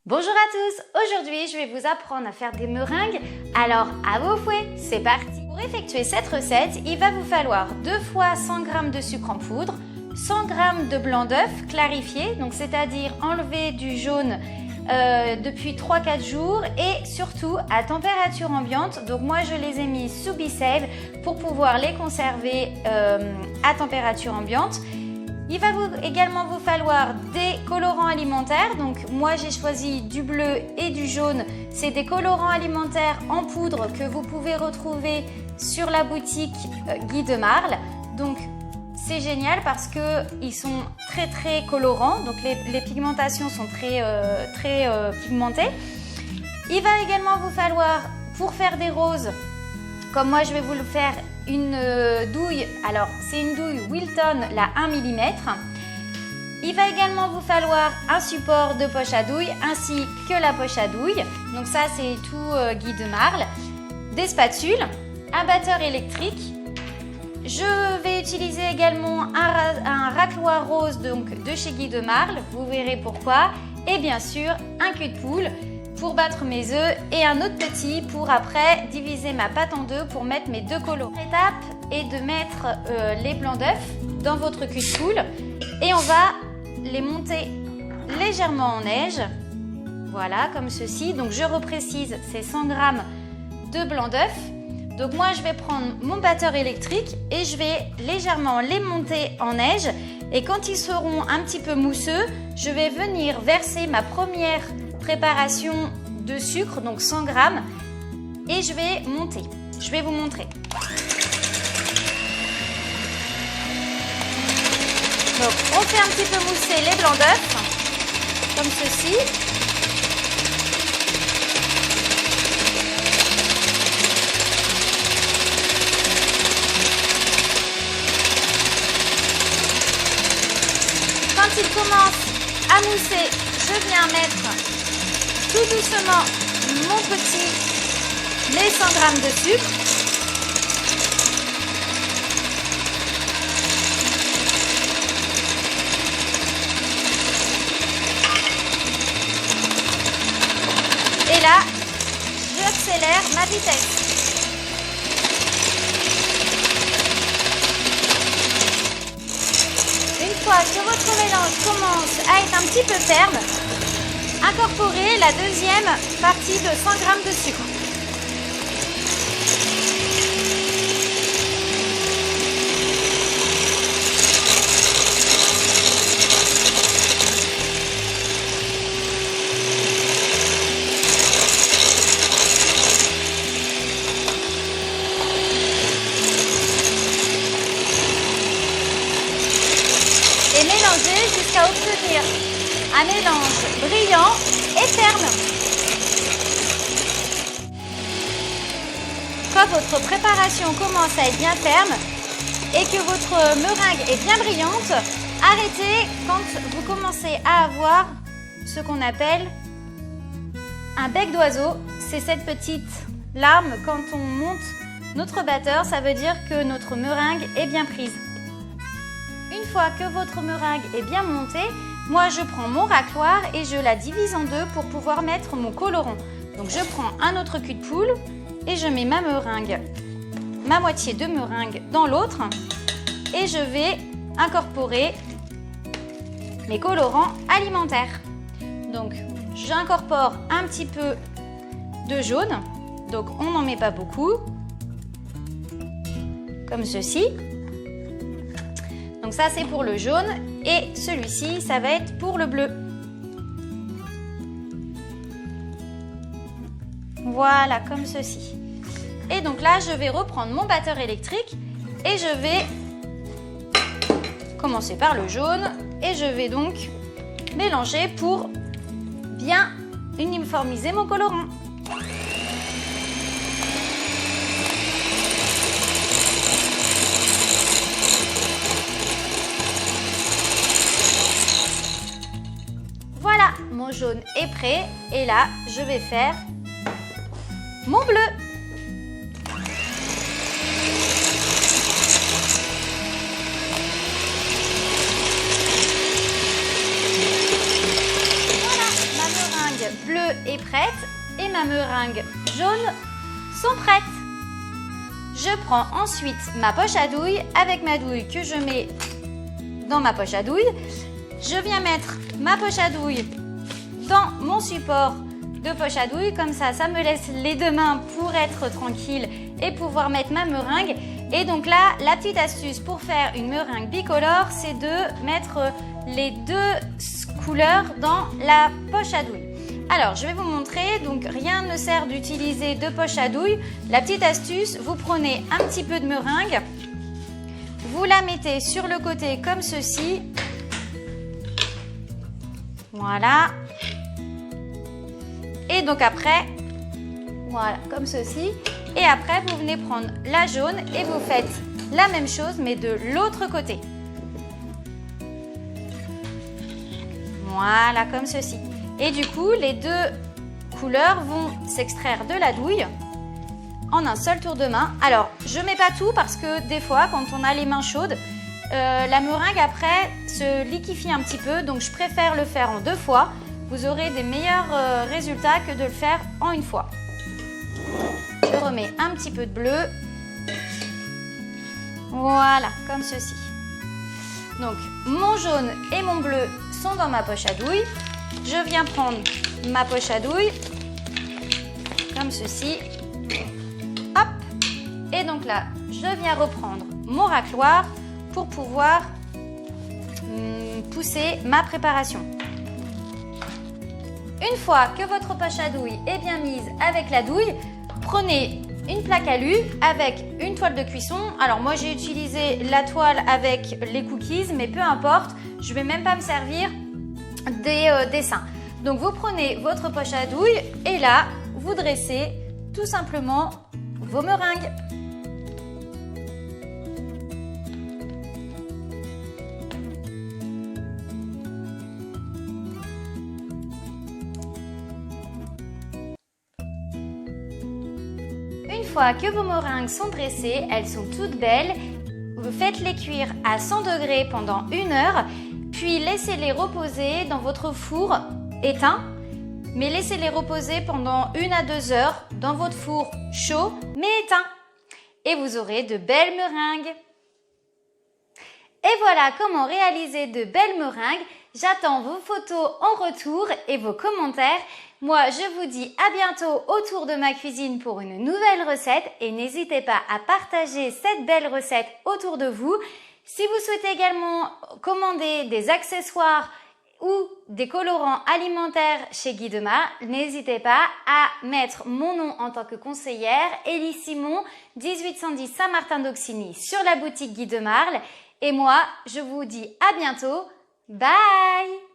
Bonjour à tous, aujourd'hui je vais vous apprendre à faire des meringues, alors à vos fouets, c'est parti. Pour effectuer cette recette, il va vous falloir 2 fois 100 g de sucre en poudre, 100 g de blanc d'œuf clarifié, donc c'est-à-dire enlevé du jaune depuis 3-4 jours et surtout à température ambiante, donc moi je les ai mis sous Bicelle pour pouvoir les conserver à température ambiante. Il va également vous falloir des colorants alimentaires, donc moi j'ai choisi du bleu et du jaune. C'est des colorants alimentaires en poudre que vous pouvez retrouver sur la boutique Guy de Marle. Donc c'est génial parce qu'ils sont très colorants, donc les pigmentations sont très pigmentées. Il va également vous falloir, pour faire des roses, comme moi je vais vous le faire, une douille, alors c'est une douille Wilton, la 1 mm. Il va également vous falloir un support de poche à douille ainsi que la poche à douille, donc ça c'est tout Guy de Marle, des spatules, un batteur électrique. Je vais utiliser également un racloir rose donc de chez Guy de Marle, vous verrez pourquoi, et bien sûr un cul de poule pour battre mes œufs et un autre petit pour après diviser ma pâte en deux pour mettre mes deux colorants. L'étape est de mettre les blancs d'œufs dans votre cul de poule et on va les monter légèrement en neige, voilà comme ceci. Donc je reprécise, c'est 100 g de blanc d'œuf. Donc moi je vais prendre mon batteur électrique et je vais légèrement les monter en neige et quand ils seront un petit peu mousseux, je vais venir verser ma première préparation de sucre, donc 100 g, et je vais monter. Je vais vous montrer. Donc on fait un petit peu mousser les blancs d'œufs, comme ceci. Quand il commence à mousser, je viens mettre tout doucement mes 100 g de sucre. Et là, j'accélère ma vitesse. Une fois que votre mélange commence à être un petit peu ferme, incorporez la deuxième partie de 100 g de sucre. Et mélangez jusqu'à obtenir un mélange brillant et ferme. Quand votre préparation commence à être bien ferme et que votre meringue est bien brillante, arrêtez quand vous commencez à avoir ce qu'on appelle un bec d'oiseau. C'est cette petite larme quand on monte notre batteur, ça veut dire que notre meringue est bien prise. Une fois que votre meringue est bien montée, moi je prends mon racloir et je la divise en deux pour pouvoir mettre mon colorant. Donc je prends un autre cul de poule et je mets ma meringue, ma moitié de meringue dans l'autre et je vais incorporer mes colorants alimentaires. Donc j'incorpore un petit peu de jaune, donc on n'en met pas beaucoup, comme ceci. Donc ça c'est pour le jaune et celui-ci ça va être pour le bleu. Voilà comme ceci. Et donc là je vais reprendre mon batteur électrique et je vais commencer par le jaune et je vais donc mélanger pour bien uniformiser mon colorant. Voilà, mon jaune est prêt et là, je vais faire mon bleu. Voilà, ma meringue prête et ma meringue jaune sont prêtes. Je prends ensuite ma poche à douille avec ma douille que je mets dans ma poche à douille. Je viens mettre ma poche à douille dans mon support de poche à douille. Comme ça, ça me laisse les deux mains pour être tranquille et pouvoir mettre ma meringue. Et donc là, la petite astuce pour faire une meringue bicolore, c'est de mettre les deux couleurs dans la poche à douille. Alors, je vais vous montrer. Donc, rien ne sert d'utiliser deux poches à douille. La petite astuce, vous prenez un petit peu de meringue, vous la mettez sur le côté comme ceci. Voilà. Et donc après, voilà, comme ceci. Et après, vous venez prendre la jaune et vous faites la même chose, mais de l'autre côté. Voilà, comme ceci. Et du coup, les deux couleurs vont s'extraire de la douille en un seul tour de main. Alors, je ne mets pas tout parce que des fois, quand on a les mains chaudes, la meringue après se liquéfie un petit peu. Donc, je préfère le faire en 2 fois. Vous aurez des meilleurs résultats que de le faire en 1 fois. Je remets un petit peu de bleu. Voilà, comme ceci. Donc, mon jaune et mon bleu sont dans ma poche à douille. Je viens prendre ma poche à douille, comme ceci. Hop! Et donc là, je viens reprendre mon racloir pour pouvoir pousser ma préparation. Une fois que votre poche à douille est bien mise avec la douille, prenez une plaque alu avec une toile de cuisson. Alors moi j'ai utilisé la toile avec les cookies, mais peu importe, je ne vais même pas me servir des dessins. Donc vous prenez votre poche à douille et là, vous dressez tout simplement vos meringues. Une fois que vos meringues sont dressées, elles sont toutes belles. Vous faites-les cuire à 100 degrés pendant 1 heure, puis laissez-les reposer dans votre four éteint, mais laissez-les reposer pendant 1 à 2 heures dans votre four chaud mais éteint. Et vous aurez de belles meringues. Et voilà comment réaliser de belles meringues. J'attends vos photos en retour et vos commentaires. Moi, je vous dis à bientôt autour de ma cuisine pour une nouvelle recette et n'hésitez pas à partager cette belle recette autour de vous. Si vous souhaitez également commander des accessoires ou des colorants alimentaires chez Guy de Marle, n'hésitez pas à mettre mon nom en tant que conseillère, Élie Simon, 1810 Saint-Martin d'Auxigny sur la boutique Guy de Marle. Et moi, je vous dis à bientôt. Bye!